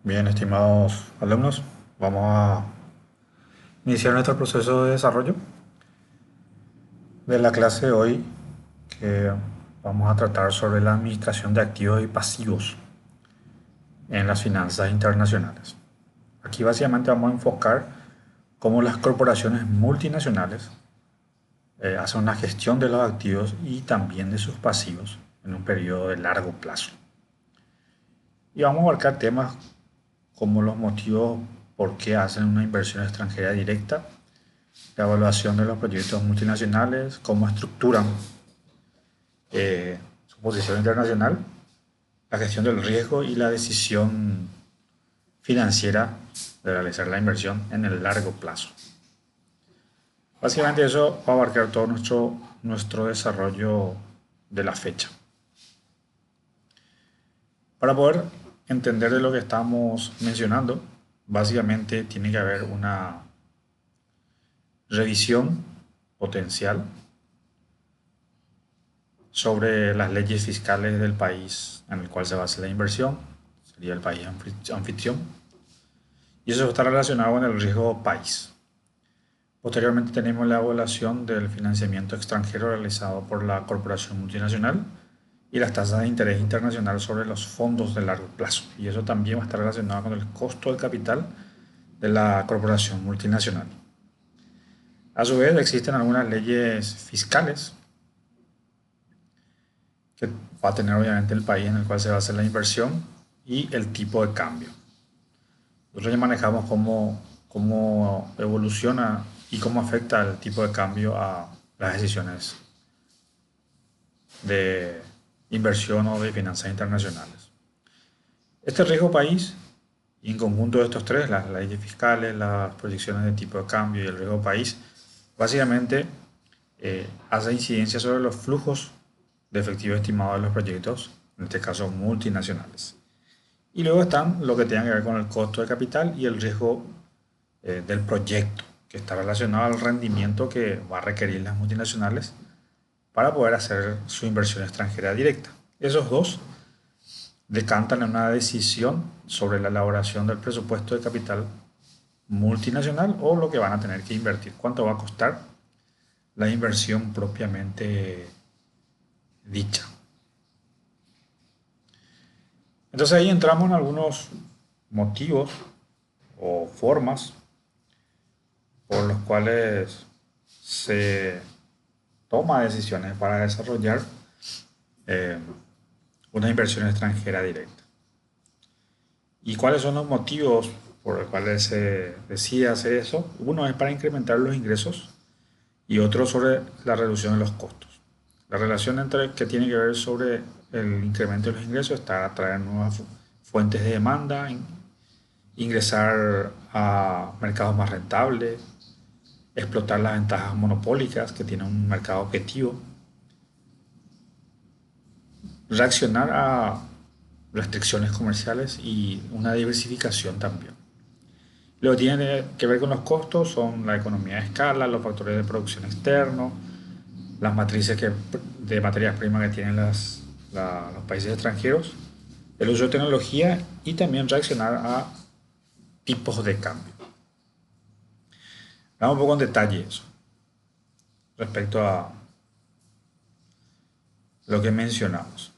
Bien, estimados alumnos, vamos a iniciar nuestro proceso de desarrollo de la clase de hoy, que vamos a tratar sobre la administración de activos y pasivos en las finanzas internacionales. Aquí básicamente vamos a enfocar cómo las corporaciones multinacionales hacen una gestión de los activos y también de sus pasivos en un periodo de largo plazo. Y vamos a abarcar temas como los motivos por qué hacen una inversión extranjera directa, la evaluación de los proyectos multinacionales, cómo estructuran su posición internacional, la gestión del riesgo y la decisión financiera de realizar la inversión en el largo plazo. Básicamente eso va a abarcar todo nuestro desarrollo de la fecha. Para poder entender de lo que estamos mencionando, básicamente tiene que haber una revisión potencial sobre las leyes fiscales del país en el cual se basa la inversión, sería el país anfitrión, y eso está relacionado con el riesgo país. Posteriormente tenemos la evaluación del financiamiento extranjero realizado por la corporación multinacional y las tasas de interés internacional sobre los fondos de largo plazo, y eso también va a estar relacionado con el costo del capital de la corporación multinacional. A su vez, existen algunas leyes fiscales que va a tener obviamente el país en el cual se va a hacer la inversión y el tipo de cambio. Nosotros ya manejamos cómo evoluciona y cómo afecta el tipo de cambio a las decisiones de inversión o de finanzas internacionales. Este riesgo país, y en conjunto de estos tres, las leyes fiscales, las proyecciones de tipo de cambio y el riesgo país, básicamente hace incidencia sobre los flujos de efectivo estimado de los proyectos, en este caso multinacionales. Y luego están lo que tiene que ver con el costo de capital y el riesgo del proyecto, que está relacionado al rendimiento que va a requerir las multinacionales para poder hacer su inversión extranjera directa. Esos dos decantan en una decisión sobre la elaboración del presupuesto de capital multinacional o lo que van a tener que invertir, cuánto va a costar la inversión propiamente dicha. Entonces ahí entramos en algunos motivos o formas por los cuales se toma decisiones para desarrollar eh, una inversión extranjera directa. ¿Y cuáles son los motivos por los cuales se decide hacer eso? Uno es para incrementar los ingresos y otro sobre la reducción de los costos. La relación entre que tiene que ver sobre el incremento de los ingresos está a traer nuevas fuentes de demanda, ingresar a mercados más rentables, explotar las ventajas monopólicas que tiene un mercado objetivo, reaccionar a restricciones comerciales y una diversificación también. Lo que tiene que ver con los costos son la economía de escala, los factores de producción externos, las matrices de materias primas que tienen los países extranjeros, el uso de tecnología y también reaccionar a tipos de cambio. Vamos un poco en detalle eso respecto a lo que mencionamos.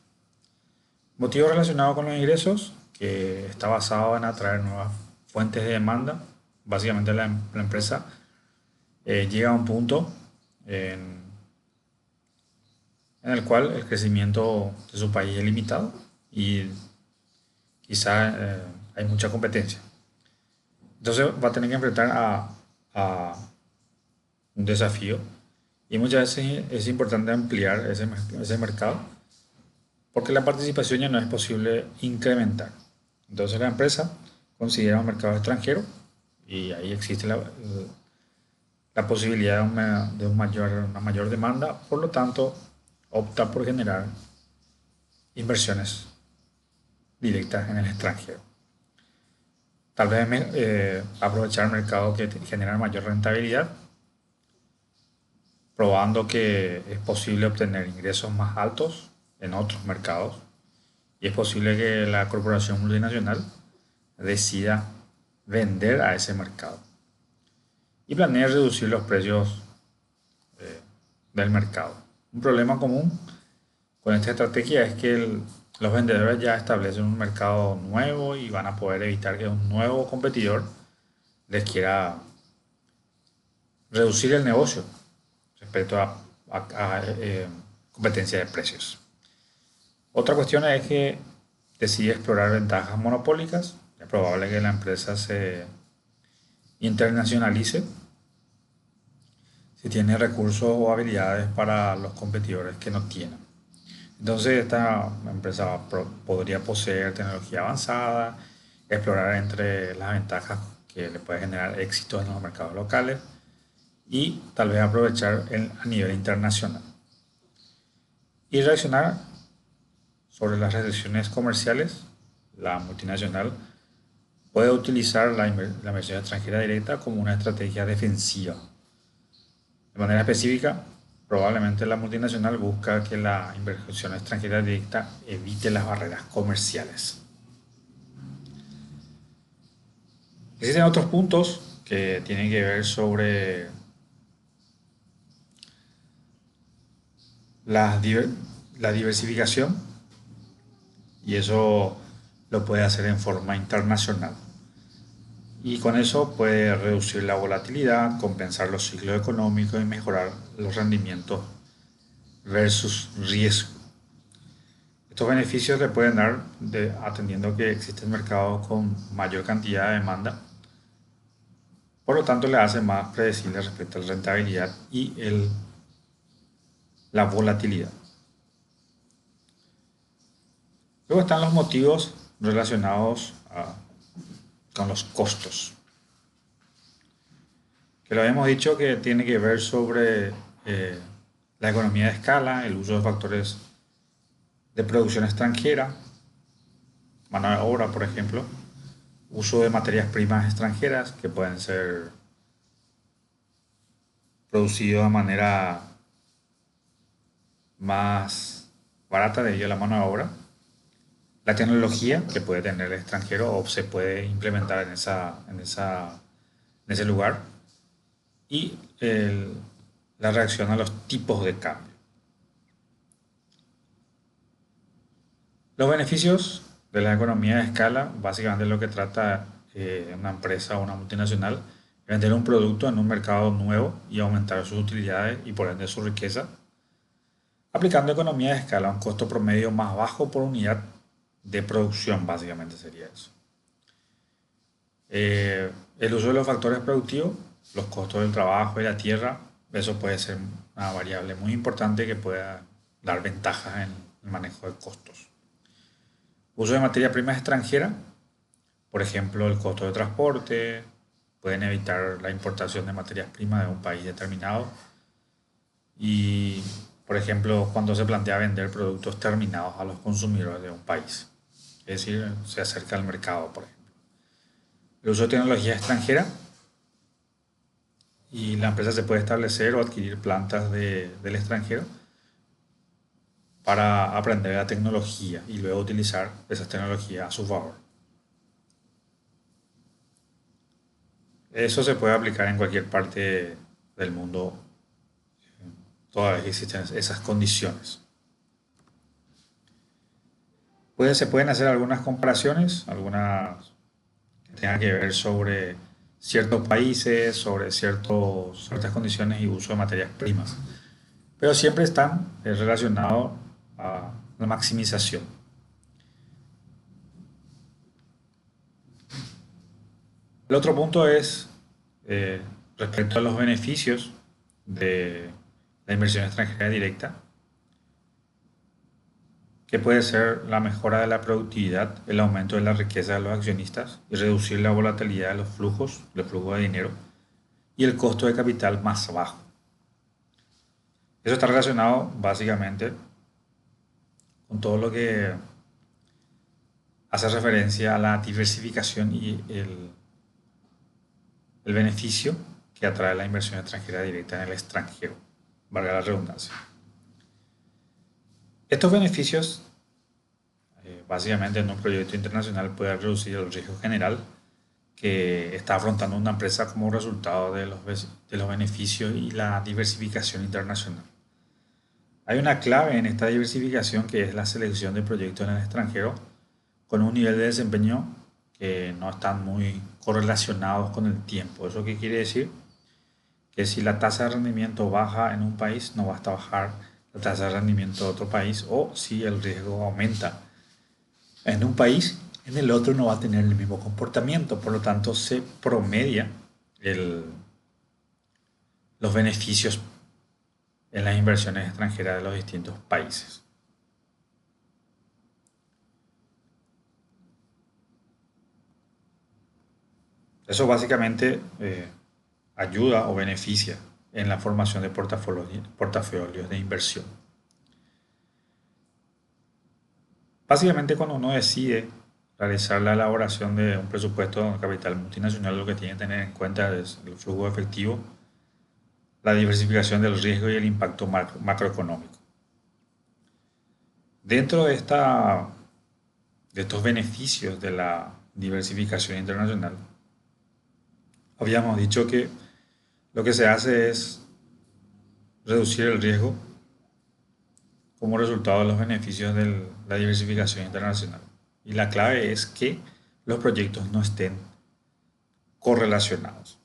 Motivo relacionado con los ingresos, que está basado en atraer nuevas fuentes de demanda. Básicamente la empresa llega a un punto en el cual el crecimiento de su país es limitado y quizá hay mucha competencia. Entonces va a tener que enfrentar a un desafío y muchas veces es importante ampliar ese mercado porque la participación ya no es posible incrementar. Entonces la empresa considera un mercado extranjero y ahí existe la posibilidad de una mayor demanda, por lo tanto opta por generar inversiones directas en el extranjero. Tal vez aprovechar el mercado que genera mayor rentabilidad, probando que es posible obtener ingresos más altos en otros mercados y es posible que la corporación multinacional decida vender a ese mercado y planee reducir los precios del mercado. Un problema común con esta estrategia es que los vendedores ya establecen un mercado nuevo y van a poder evitar que un nuevo competidor les quiera reducir el negocio respecto a competencia de precios. Otra cuestión es que decide explorar ventajas monopólicas. Es probable que la empresa se internacionalice si tiene recursos o habilidades para los competidores que no tienen. Entonces esta empresa podría poseer tecnología avanzada, explorar entre las ventajas que le puede generar éxito en los mercados locales y tal vez aprovechar a nivel internacional. Y reaccionar sobre las restricciones comerciales. La multinacional puede utilizar la inversión extranjera directa como una estrategia defensiva. De manera específica, probablemente la multinacional busca que la inversión extranjera directa evite las barreras comerciales. Existen otros puntos que tienen que ver sobre la diversificación, y eso lo puede hacer en forma internacional. Y con eso puede reducir la volatilidad, compensar los ciclos económicos y mejorar los rendimientos versus riesgo. Estos beneficios le pueden dar atendiendo que existen mercados con mayor cantidad de demanda. Por lo tanto, le hace más predecible respecto a la rentabilidad y la volatilidad. Luego están los motivos relacionados con los costos, que lo habíamos dicho que tiene que ver sobre la economía de escala, el uso de factores de producción extranjera, mano de obra, por ejemplo, uso de materias primas extranjeras que pueden ser producidos de manera más barata debido a la mano de obra, la tecnología que puede tener el extranjero o se puede implementar en ese lugar, y la reacción a los tipos de cambio. Los beneficios de la economía de escala, básicamente lo que trata una empresa o una multinacional, es vender un producto en un mercado nuevo y aumentar sus utilidades y por ende su riqueza, aplicando economía de escala a un costo promedio más bajo por unidad de producción, básicamente sería eso. El uso de los factores productivos, los costos del trabajo y la tierra, eso puede ser una variable muy importante que pueda dar ventajas en el manejo de costos. Uso de materia prima extranjera, por ejemplo, el costo de transporte, pueden evitar la importación de materias primas de un país determinado. Y, por ejemplo, cuando se plantea vender productos terminados a los consumidores de un país, es decir, se acerca al mercado, por ejemplo. El uso de tecnología extranjera, y la empresa se puede establecer o adquirir plantas del extranjero para aprender la tecnología y luego utilizar esas tecnologías a su favor. Eso se puede aplicar en cualquier parte del mundo, toda vez que existen esas condiciones. Se pueden hacer algunas comparaciones, algunas que tengan que ver sobre ciertos países, sobre ciertas condiciones y uso de materias primas, pero siempre están relacionados a la maximización. El otro punto es respecto a los beneficios de la inversión extranjera directa, que puede ser la mejora de la productividad, el aumento de la riqueza de los accionistas y reducir la volatilidad de los flujos de dinero y el costo de capital más bajo. Eso está relacionado básicamente con todo lo que hace referencia a la diversificación y el beneficio que atrae la inversión extranjera directa en el extranjero, valga la redundancia. Estos beneficios básicamente en un proyecto internacional puede reducir el riesgo general que está afrontando una empresa como resultado de los beneficios y la diversificación internacional. Hay una clave en esta diversificación que es la selección de proyectos en el extranjero con un nivel de desempeño que no están muy correlacionados con el tiempo. ¿Eso qué quiere decir? Que si la tasa de rendimiento baja en un país, no basta bajar la tasa de rendimiento de otro país, o si el riesgo aumenta en un país, en el otro no va a tener el mismo comportamiento. Por lo tanto, se promedia el- los beneficios en las inversiones extranjeras de los distintos países. Eso básicamente ayuda o beneficia en la formación de portafolios de inversión. Básicamente, cuando uno decide realizar la elaboración de un presupuesto de capital multinacional, lo que tiene que tener en cuenta es el flujo efectivo, la diversificación del riesgo y el impacto macroeconómico. Dentro de estos beneficios de la diversificación internacional, habíamos dicho que lo que se hace es reducir el riesgo como resultado de los beneficios de la diversificación internacional. Y la clave es que los proyectos no estén correlacionados.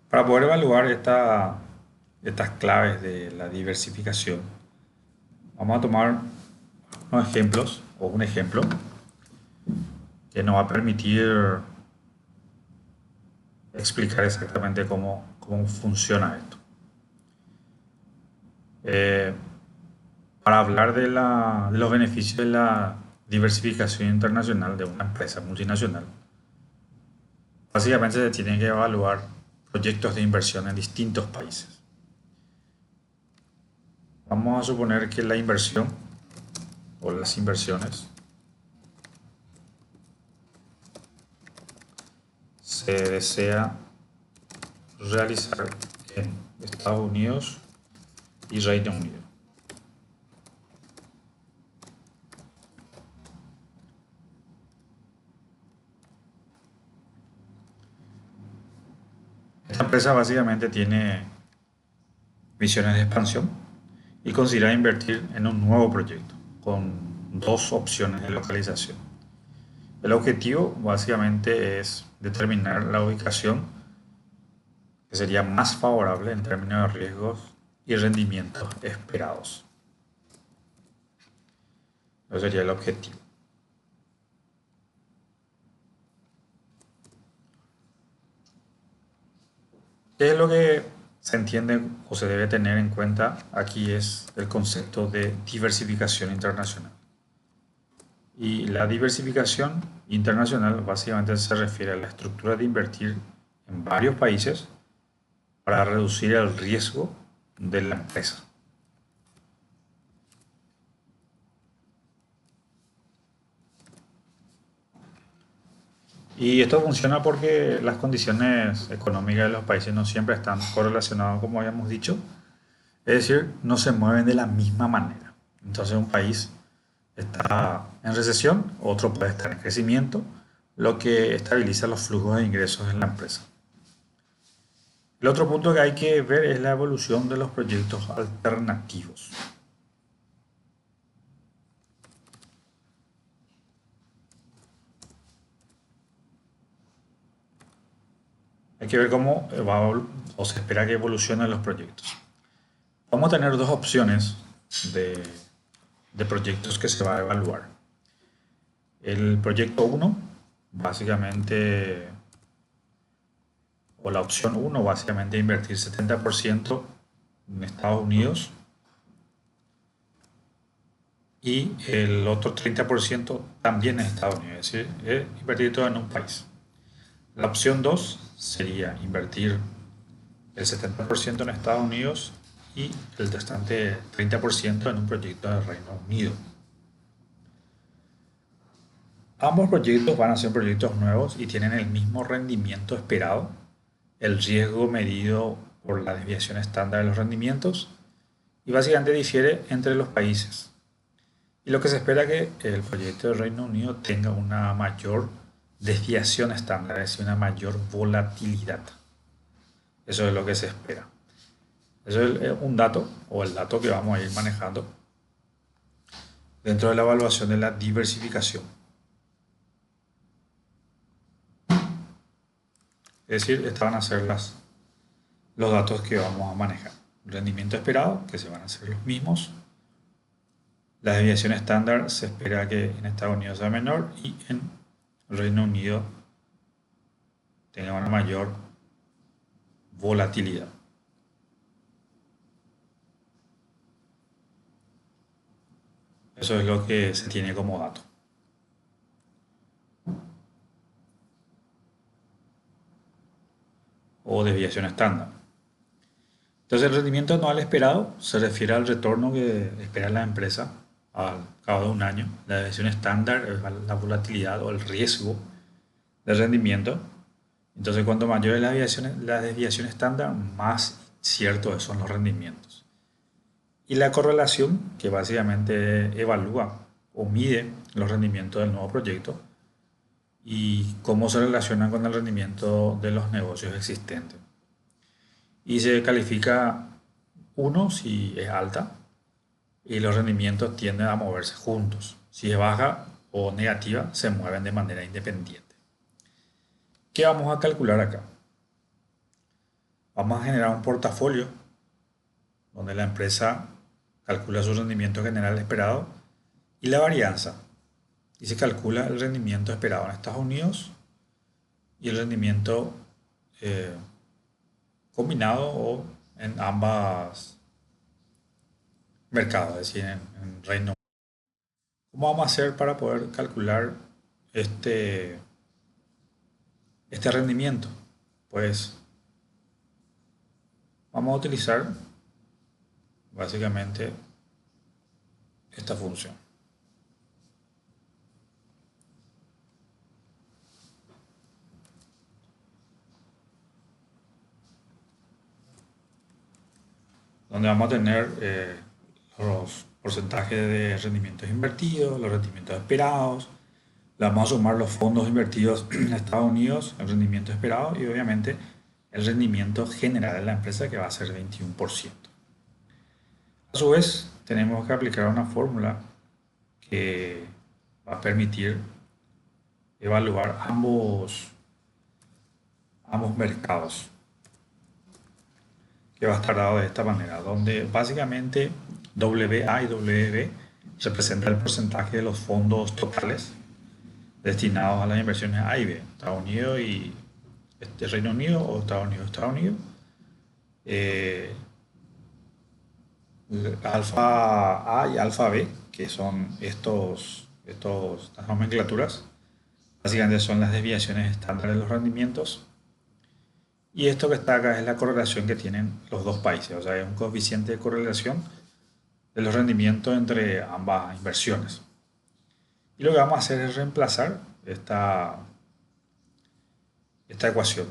Para poder evaluar estas claves de la diversificación, vamos a tomar unos ejemplos o un ejemplo que nos va a permitir explicar exactamente cómo funciona esto. Eh, para hablar de los beneficios de la diversificación internacional de una empresa multinacional, básicamente se tienen que evaluar proyectos de inversión en distintos países. Vamos a suponer que la inversión o las inversiones se desea realizar en Estados Unidos y Reino Unido. Esta empresa básicamente tiene visiones de expansión y considera invertir en un nuevo proyecto con dos opciones de localización. El objetivo básicamente es determinar la ubicación que sería más favorable en términos de riesgos y rendimientos esperados. Ese sería el objetivo. ¿Qué es lo que se entiende o se debe tener en cuenta? Aquí es el concepto de diversificación internacional. Y la diversificación internacional básicamente se refiere a la estructura de invertir en varios países para reducir el riesgo de la empresa. Y esto funciona porque las condiciones económicas de los países no siempre están correlacionadas, como habíamos dicho. Es decir, no se mueven de la misma manera. Entonces un país está en recesión, otro puede estar en crecimiento, lo que estabiliza los flujos de ingresos en la empresa. El otro punto que hay que ver es la evolución de los proyectos alternativos. Hay que ver cómo va o se espera que evolucionen los proyectos. Vamos a tener dos opciones de, de proyectos que se va a evaluar. El proyecto uno básicamente, o la opción uno básicamente invertir 70% en Estados Unidos y el otro 30% también en Estados Unidos, es decir, invertir todo en un país. La opción 2 sería invertir el 70% en Estados Unidos y el restante 30% en un proyecto de Reino Unido. Ambos proyectos van a ser proyectos nuevos y tienen el mismo rendimiento esperado, el riesgo medido por la desviación estándar de los rendimientos y básicamente difiere entre los países. Y lo que se espera es que el proyecto del Reino Unido tenga una mayor desviación estándar, es decir, una mayor volatilidad. Eso es lo que se espera. Eso es un dato o el dato que vamos a ir manejando dentro de la evaluación de la diversificación. Es decir, estos van a ser los datos que vamos a manejar. Rendimiento esperado, que se van a ser los mismos. La desviación estándar se espera que en Estados Unidos sea menor y en Reino Unido tenga una mayor volatilidad. Eso es lo que se tiene como dato. O desviación estándar. Entonces el rendimiento anual esperado se refiere al retorno que espera la empresa al cabo de un año. La desviación estándar es la volatilidad o el riesgo de rendimiento. Entonces cuanto mayor es la desviación estándar, más ciertos son los rendimientos. Y la correlación, que básicamente evalúa o mide los rendimientos del nuevo proyecto y cómo se relacionan con el rendimiento de los negocios existentes. Y se califica uno si es alta y los rendimientos tienden a moverse juntos. Si es baja o negativa, se mueven de manera independiente. ¿Qué vamos a calcular acá? Vamos a generar un portafolio donde la empresa calcula su rendimiento general esperado y la varianza. Y se calcula el rendimiento esperado en Estados Unidos y el rendimiento eh, combinado o en ambas mercados, es decir, en Reino Unido. ¿Cómo vamos a hacer para poder calcular este, este rendimiento? Pues vamos a utilizar básicamente esta función. Donde vamos a tener los porcentajes de rendimientos invertidos, los rendimientos esperados. Le vamos a sumar los fondos invertidos en Estados Unidos, el rendimiento esperado y obviamente el rendimiento general de la empresa que va a ser 21%. A su vez, tenemos que aplicar una fórmula que va a permitir evaluar ambos mercados, que va a estar dado de esta manera, donde básicamente WA y WB representan el porcentaje de los fondos totales destinados a las inversiones A y B, Estados Unidos y Reino Unido o Estados Unidos, Estados Unidos. Eh, alfa A y alfa B, que son estas nomenclaturas, básicamente son las desviaciones estándares de los rendimientos. Y esto que está acá es la correlación que tienen los dos países, o sea, es un coeficiente de correlación de los rendimientos entre ambas inversiones. Y lo que vamos a hacer es reemplazar esta ecuación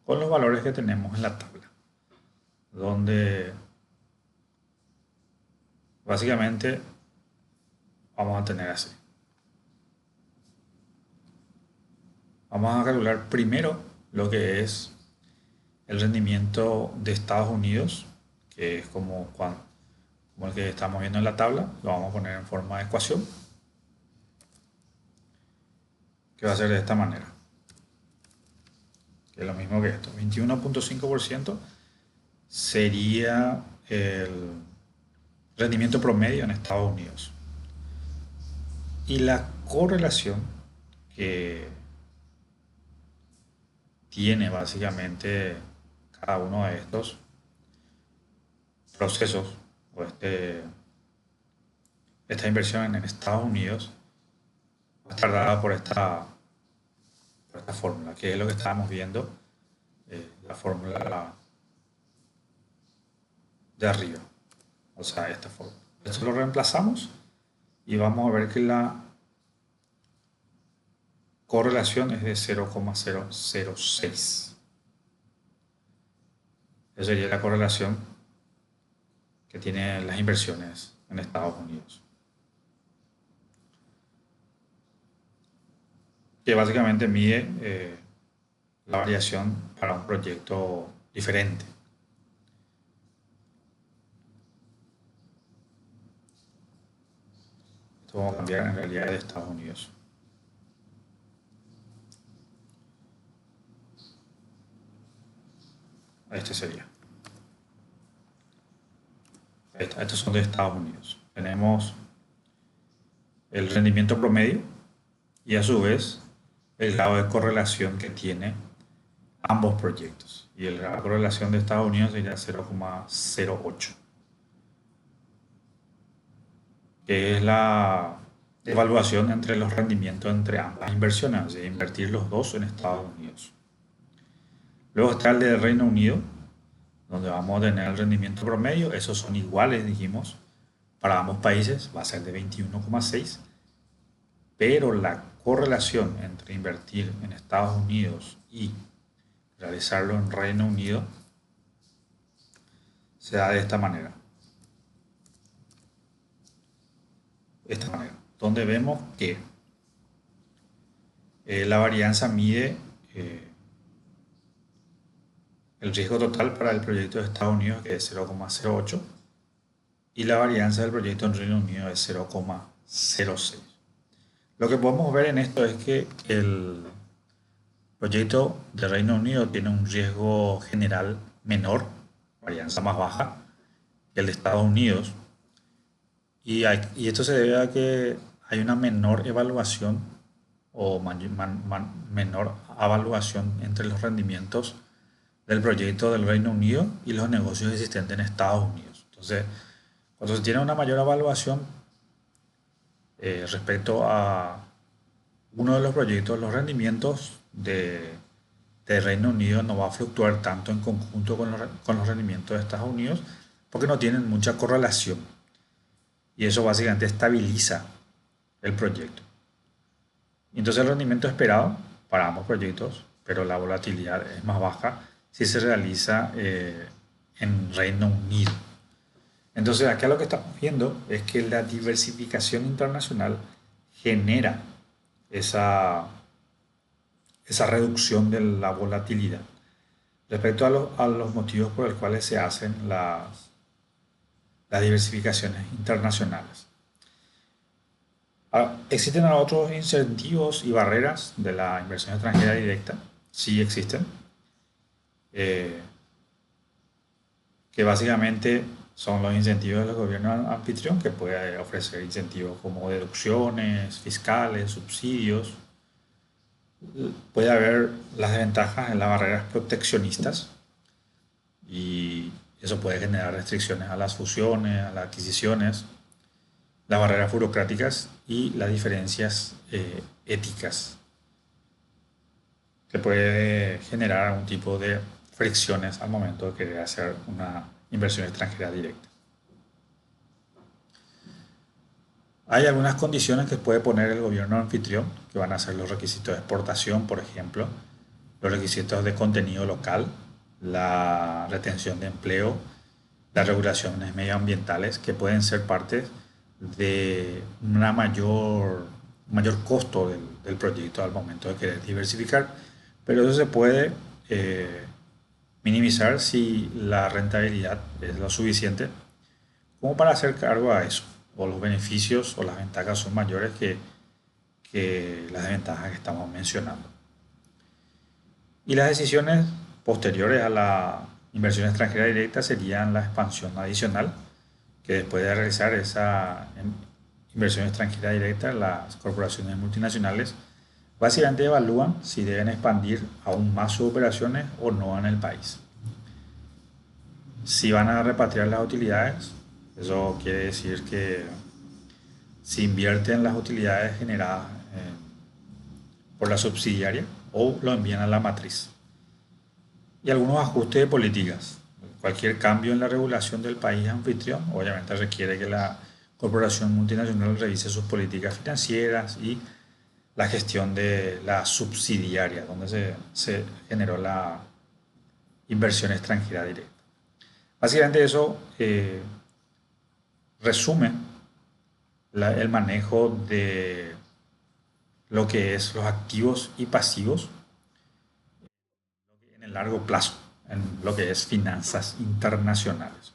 con los valores que tenemos en la tabla, donde básicamente vamos a tener así. Vamos a calcular primero lo que es el rendimiento de Estados Unidos, que es como el que estamos viendo en la tabla, lo vamos a poner en forma de ecuación, que va a ser de esta manera, que es lo mismo que esto. 21.5% sería el rendimiento promedio en Estados Unidos. Y la correlación que tiene básicamente cada uno de estos procesos o esta inversión en Estados Unidos va a estar dada por esta fórmula, que es lo que estábamos viendo, la fórmula de arriba, o sea, esta fórmula. Esto lo reemplazamos y vamos a ver que la correlación es de 0,006. Esa sería la correlación que tienen las inversiones en Estados Unidos. que básicamente mide la variación para un proyecto diferente. Esto vamos a cambiar en realidad de Estados Unidos. Este sería. Estos son de Estados Unidos. Tenemos el rendimiento promedio y a su vez el grado de correlación que tiene ambos proyectos. Y el grado de correlación de Estados Unidos sería 0,08, que es la evaluación entre los rendimientos entre ambas inversiones, de invertir los dos en Estados Unidos. Luego está el de Reino Unido, donde vamos a tener el rendimiento promedio. Esos son iguales, dijimos, para ambos países, va a ser de 21,6, pero la correlación entre invertir en Estados Unidos y realizarlo en Reino Unido se da de esta manera. Donde vemos que la varianza mide el riesgo total para el proyecto de Estados Unidos, que es 0,08, y la varianza del proyecto en Reino Unido es 0,06. Lo que podemos ver en esto es que el proyecto de Reino Unido tiene un riesgo general menor, varianza más baja, que el de Estados Unidos. Y esto se debe a que hay una menor evaluación o menor evaluación entre los rendimientos del proyecto del Reino Unido y los negocios existentes en Estados Unidos. Entonces, cuando se tiene una mayor evaluación respecto a uno de los proyectos, los rendimientos de Reino Unido no va a fluctuar tanto en conjunto con los rendimientos de Estados Unidos porque no tienen mucha correlación. Y eso básicamente estabiliza el proyecto. Y entonces el rendimiento esperado para ambos proyectos, pero la volatilidad es más baja si se realiza en Reino Unido. Entonces acá lo que estamos viendo es que la diversificación internacional genera esa reducción de la volatilidad. Respecto a los motivos por los cuales se hacen las diversificaciones internacionales. Ahora, ¿existen otros incentivos y barreras de la inversión extranjera directa? Sí existen, que básicamente son los incentivos del gobierno anfitrión, que puede ofrecer incentivos como deducciones fiscales, subsidios. Puede haber las desventajas en las barreras proteccionistas y eso puede generar restricciones a las fusiones, a las adquisiciones, las barreras burocráticas y las diferencias éticas, que puede generar algún tipo de fricciones al momento de querer hacer una inversión extranjera directa. Hay algunas condiciones que puede poner el gobierno anfitrión, que van a ser los requisitos de exportación, por ejemplo, los requisitos de contenido local, la retención de empleo, las regulaciones medioambientales, que pueden ser parte de una mayor costo del proyecto al momento de querer diversificar, pero eso se puede minimizar si la rentabilidad es lo suficiente como para hacer cargo a eso, o los beneficios o las ventajas son mayores que las desventajas que estamos mencionando. Y las decisiones posteriores a la inversión extranjera directa serían la expansión adicional, que después de realizar esa inversión extranjera directa, las corporaciones multinacionales básicamente evalúan si deben expandir aún más sus operaciones o no en el país. Si van a repatriar las utilidades, eso quiere decir que si invierten las utilidades generadas por la subsidiaria o lo envían a la matriz. Y algunos ajustes de políticas. Cualquier cambio en la regulación del país anfitrión obviamente requiere que la corporación multinacional revise sus políticas financieras y la gestión de la subsidiaria, donde se generó la inversión extranjera directa. Básicamente eso resume el manejo de lo que es los activos y pasivos en el largo plazo, en lo que es finanzas internacionales.